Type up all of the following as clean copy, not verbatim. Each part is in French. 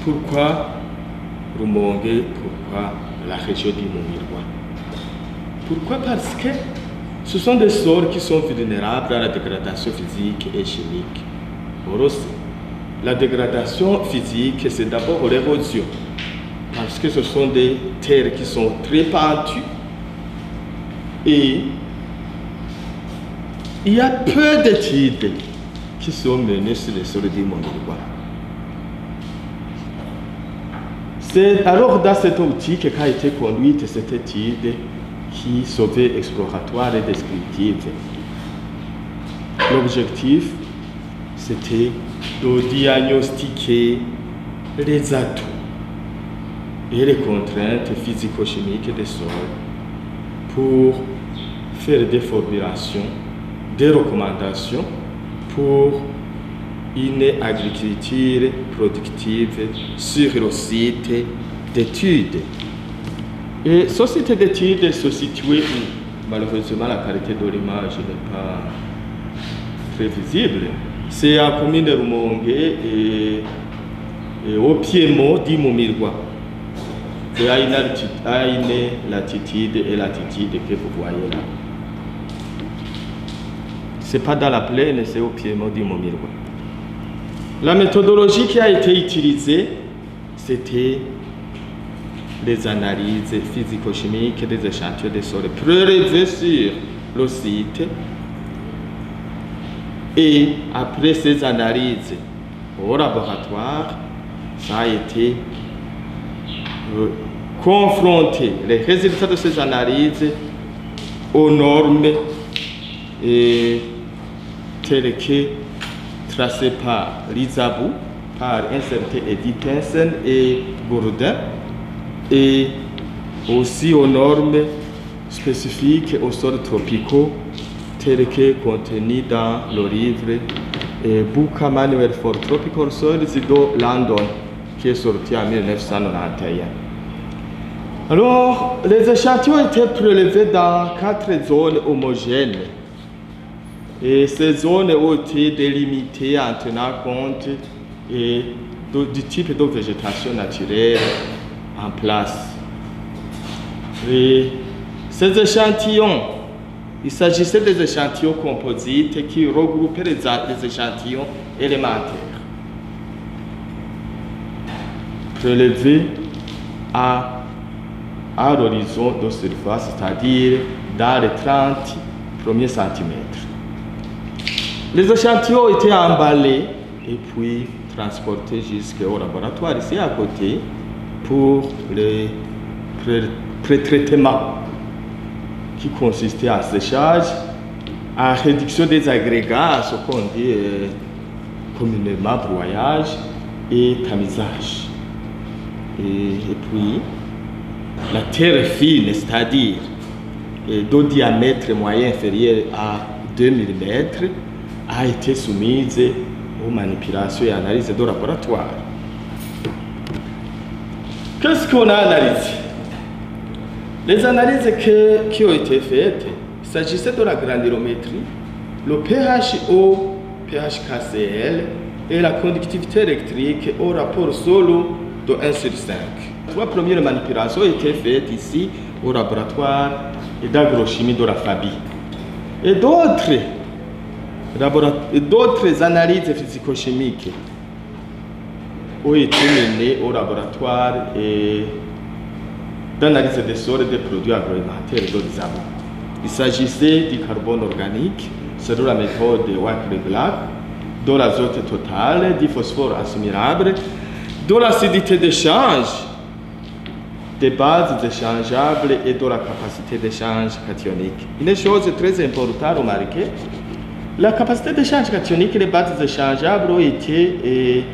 Pourquoi Rumonge? Pourquoi la région du Mont-Miroir? Pourquoi? Parce que ce sont des sols qui sont vulnérables à la dégradation physique et chimique. Aussi, la dégradation physique, c'est d'abord l'érosion, parce que ce sont des terres qui sont très pentues et il y a peu d'études qui sont menées sur les sols du Mont-Miroir. C'est alors dans cette optique qu'a été conduite cette étude qui se veut exploratoire et descriptive. L'objectif, c'était de diagnostiquer les atouts et les contraintes physico-chimiques des sols pour faire des formulations, des recommandations pour une agriculture productive sur le site d'études. Et ce site d'études se situait où? Malheureusement, la qualité de l'image n'est pas très visible. C'est à commune de Rumonge et au piémont du Mont-Miroir. C'est à une latitude et latitude que vous voyez là. C'est pas dans la plaine, c'est au piémont du Mont-Miroir. La méthodologie qui a été utilisée, c'était les analyses physico-chimiques des échantillons de sol prélevés sur le site. Et après ces analyses au laboratoire, ça a été confronté les résultats de ces analyses aux normes telles que tracées par l'ISABU, par un certain Edith Tensen et Bourdin, et aussi aux normes spécifiques aux sols tropicaux telles que contenues dans le livre Book Manual for Tropical Soils de London, qui est sorti en 1991. Alors, les échantillons étaient prélevés dans 4 zones homogènes. Et ces zones ont été délimitées en tenant compte du type de végétation naturelle en place. Et ces échantillons, il s'agissait des échantillons composites qui regroupaient les échantillons élémentaires, prélevés à l'horizon de surface, c'est-à-dire dans les 30 premiers centimètres. Les échantillons étaient emballés et puis transportés jusqu'au laboratoire ici à côté pour le pré-traitement qui consistait en séchage, en réduction des agrégats, ce qu'on dit communément broyage et tamisage. Et puis, la terre fine, c'est-à-dire de diamètre moyen inférieur à 2 mm, a été soumise aux manipulations et analyses de laboratoire. Qu'est-ce qu'on a analysé? Les analyses qui ont été faites, il s'agissait de la granulométrie, le pH-O, pH-KCl et la conductivité électrique au rapport solo de 1 sur 5. 3 premières manipulations ont été faites ici au laboratoire d'agrochimie de la FABI. Et d'autres analyses physico-chimiques ont été menées au laboratoire d'analyse des sols et des produits agroalimentaires de l'ISABU. Il s'agissait du carbone organique selon la méthode Wakeler-Black, de l'azote total, du phosphore assimilable, de l'acidité d'échange, des bases échangeables et de la capacité d'échange cationique. Une chose très importante à remarquer, la capacité d'échange cationique et les bases échangeables ont été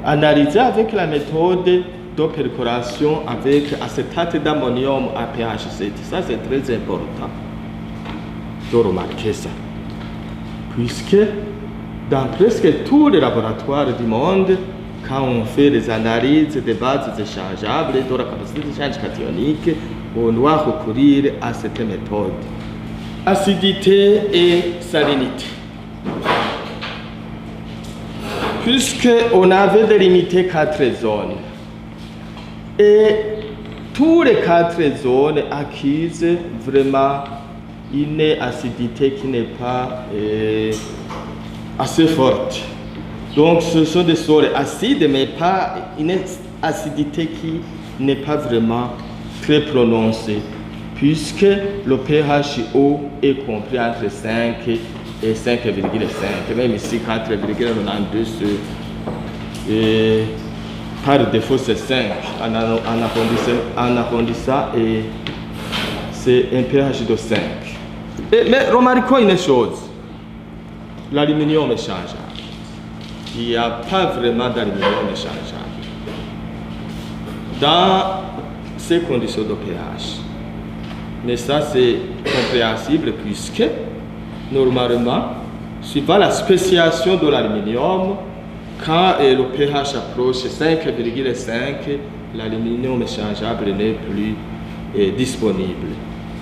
analysées avec la méthode de percoration avec acétate d'ammonium à pH 7. Ça, c'est très important de remarquer ça. Puisque dans presque tous les laboratoires du monde, quand on fait les analyses des bases échangeables et de la capacité d'échange cationique, on doit recourir à cette méthode. Acidité et salinité. puisqu'on avait délimité 4 zones. Et tous les 4 zones acquisent vraiment une acidité qui n'est pas assez forte. Donc ce sont des sols acides, mais pas une acidité qui n'est pas vraiment très prononcée, puisque le pH eau est compris entre 5 et 5,5. Même ici, 4,92, par défaut c'est 5 en arrondissant, et c'est un pH de 5. Mais remarquons une chose, l'aluminium est changeable. Il n'y a pas vraiment d'aluminium échangeable dans ces conditions de pH. Mais ça, c'est compréhensible puisque, normalement, suivant la spéciation de l'aluminium, quand le pH approche 5,5, l'aluminium échangeable n'est plus disponible.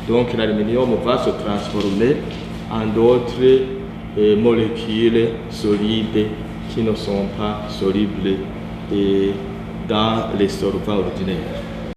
Donc, l'aluminium va se transformer en d'autres molécules solides qui ne sont pas solubles dans les solvants ordinaires.